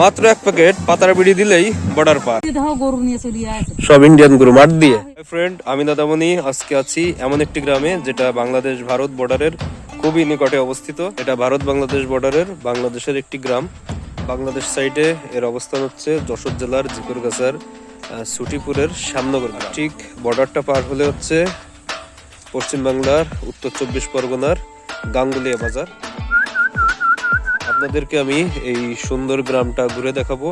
মাত্র এক প্যাকেট পাতার বিড়ি দিলেই বর্ডার পার। সব ইন্ডিয়ান গরু মাঠ দিয়ে। ফ্রেন্ড, আমি দাদামণি আজকে আছি এমন একটি গ্রামে যেটা বাংলাদেশ ভারত বর্ডারের খুবই নিকটে অবস্থিত। এটা ভারত বাংলাদেশ বর্ডারের বাংলাদেশের একটি গ্রাম। বাংলাদেশ সাইডে এর অবস্থান হচ্ছে যশোর জেলার জিকরগাছার ছুটিপুরের শ্যামনগর। ঠিক বর্ডারটা পার হলে হচ্ছে পশ্চিমবাংলার উত্তর 24 পরগনার গাঙ্গুলিয়া বাজার। আপনাদেরকে আমি এই সুন্দর গ্রামটা ঘুরে দেখাবো।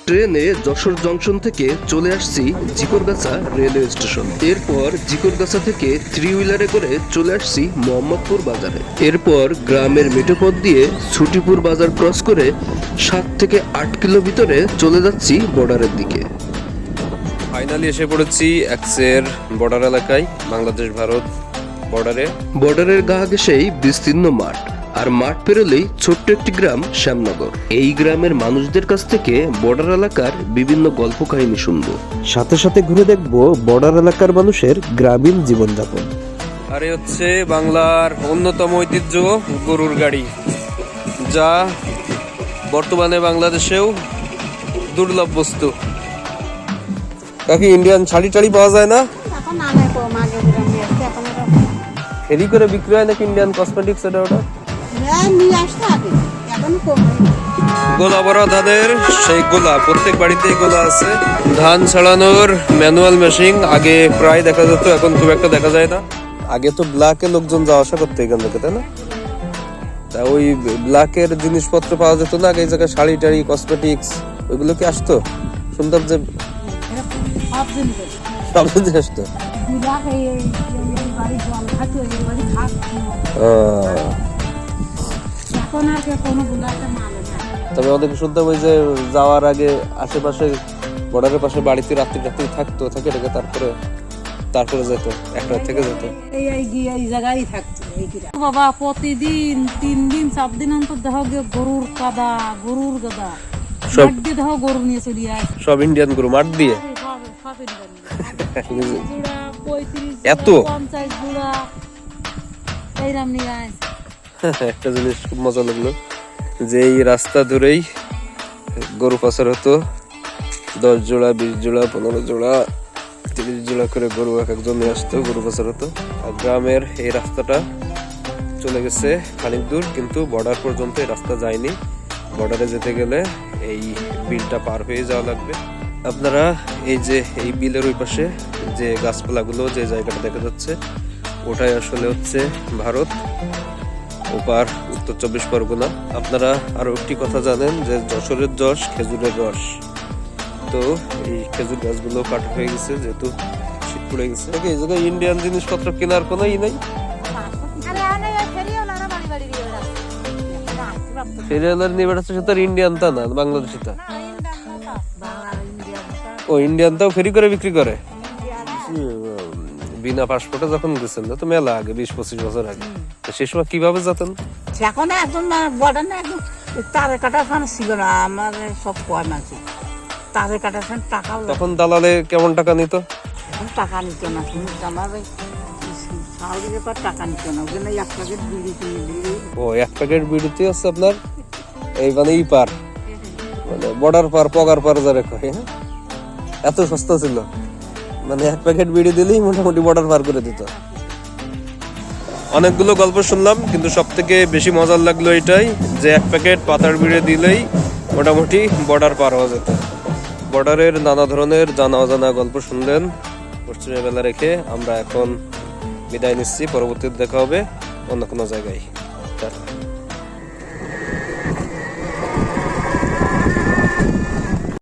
ট্রেনে যশোর জংশন থেকে চলে আসছি জিকরগাছা রেলওয়ে স্টেশন। এরপর জিকরগাছা থেকে 3 হুইলারে করে চলে আসছি মোহাম্মদপুর বাজারে। এরপর গ্রামের মেঠোপথ দিয়ে ছুটিপুর বাজার ক্রস করে 7 থেকে 8 কিলো ভিতরে চলে যাচ্ছি বর্ডারের দিকে। ফাইনালি এসে পড়েছি এক্সের বর্ডার এলাকায়, বাংলাদেশ ভারত বর্ডারে। বর্ডারের গা ঘেঁষেই বিস্তীর্ণ মাঠ, আর মাঠ পেরোলেই ছোট্ট একটি গ্রাম শ্যামনগর। এই গ্রামের মানুষদের কাছ থেকে বর্ডার এলাকার বিভিন্ন গল্প কাহিনী শুনবো, সাথে সাথে ঘুরে দেখবো বর্ডার এলাকার মানুষের গ্রামীণ জীবনযাপন। আর হচ্ছে বাংলার অন্যতম ঐতিহ্য গরুর গাড়ি, যা বর্তমানে বাংলাদেশেও দুর্লভ বস্তু। কাকি ইন্ডিয়ান শাড়ি টাড়ি পাওয়া যায় না? ফেরি করে বিক্রি হয় নাকি ইন্ডিয়ান কসমেটিক্স? এটা ওটা গোলা ভরা ধানের সেই গোলা, প্রত্যেক বাড়িতেই গোলা আছে। ধান ছাড়ানোর ম্যানুয়াল মেশিন আগে প্রায় দেখা যেত, এখন খুব একটা দেখা যায় না। আগে তো ব্ল্যাকে লোকজন যাওয়া আসা করতে এখান থেকে, তাই না? তা ওই ব্ল্যাকের জিনিসপত্র পাওয়া যেত না আগে, এই জায়গায় শাড়ি টাড়ি কসমেটিক্স ওইগুলো কি আসতো? শুনতাম যে সব জিনিস আসতো। তবে অনেকে শুনতাম ওই যে যাওয়ার আগে আশেপাশে বর্ডারের পাশে বাড়িতে রাত্রি থাকতো, থাকে রেখে তারপরে যেত, একটা থেকে যেত। এই জায়গায় থাকতো বাবা, প্রতিদিন 3 দিন 4 দিন অন্তর দেখো গরুর কাদা, গরুর গাদা সব দেখো গরু নিয়ে চলে আসে, সব ইন্ডিয়ান গরু মাঠ দিয়ে। এত 50 জোড়া এইরকম নিয়ে আসে। একটা জিনিস খুব মজা লাগলো যে এই রাস্তা ধরেই গরু পাচার হতো। 10 জোড়া 20 জোড়া 15 জোড়া 30 জোড়া করে গরু এক একজন নিয়ে আসতো, গরু পাচার হতো। আর গ্রামের এই রাস্তাটা চলে গেছে খানিক দূর, কিন্তু বর্ডার পর্যন্ত এই রাস্তা যায়নি। বর্ডারে যেতে গেলে এই বিলটা পার হয়ে যাওয়া লাগবে। আপনারা এই যে এই বিলের ওই পাশে যে গাছপালাগুলো, যে জায়গাটা দেখা যাচ্ছে, ওটাই আসলে হচ্ছে ভারত, ওপার উত্তর 24 পরগনা। আপনারা আরো একটি কথা জানেন যে যশোরের যশ খেজুরের রস। তো এই খেজুর গাছগুলো কাটা হয়ে গেছে যেহেতু শীত পড়ে গেছে। এই জায়গায় ইন্ডিয়ান জিনিসপত্র কেনার কোনো ই নাই। ফেরিওয়ালার নিয়ে বেড়াচ্ছে, সে তো ইন্ডিয়ান তা না, বাংলাদেশি তা। ও ইন্ডিয়ানটাও ফেরি করে বিক্রি করে বিনা পাসপোর্টে যখন গেছেন, তো মেলা আগে 20-25 বছর আগে, সে সময় কিভাবে যেতেন? এখন একদম বর্ডার না, একদম তারের কাটার ফান ছিল না, আমার সব কয় মাছ তারের কাটার ফান টাকা। তখন দালালে কেমন টাকা নিত? টাকা নিত না, আমার সাউদির ব্যাপার টাকা নিত না, ওই জন্য 1 প্যাকেট বিড়ি কিনে দিই। ও 1 প্যাকেট বিড়িতে হচ্ছে আপনার এই মানে ই পার, মানে বর্ডার পার, পগার পার যারা কয়, হ্যাঁ, এত সস্তা ছিল। মানে 1 প্যাকেট বিড়ি দিলেই মোটামুটি বর্ডার পার করে দিত। অনেকগুলো গল্প শুনলাম, কিন্তু সব থেকে বেশি মজার লাগলো এটাই যে 1 প্যাকেট পাতার বিড়ি দিলেই মোটামুটি বর্ডার পার হওয়া যেত। বর্ডারের নানা ধরনের জানা অজানা গল্প শুনলেন। পশ্চিমে বেলা রেখে আমরা এখন বিদায় নিচ্ছি, পরবর্তীতে দেখা হবে অন্য কোনো জায়গায়।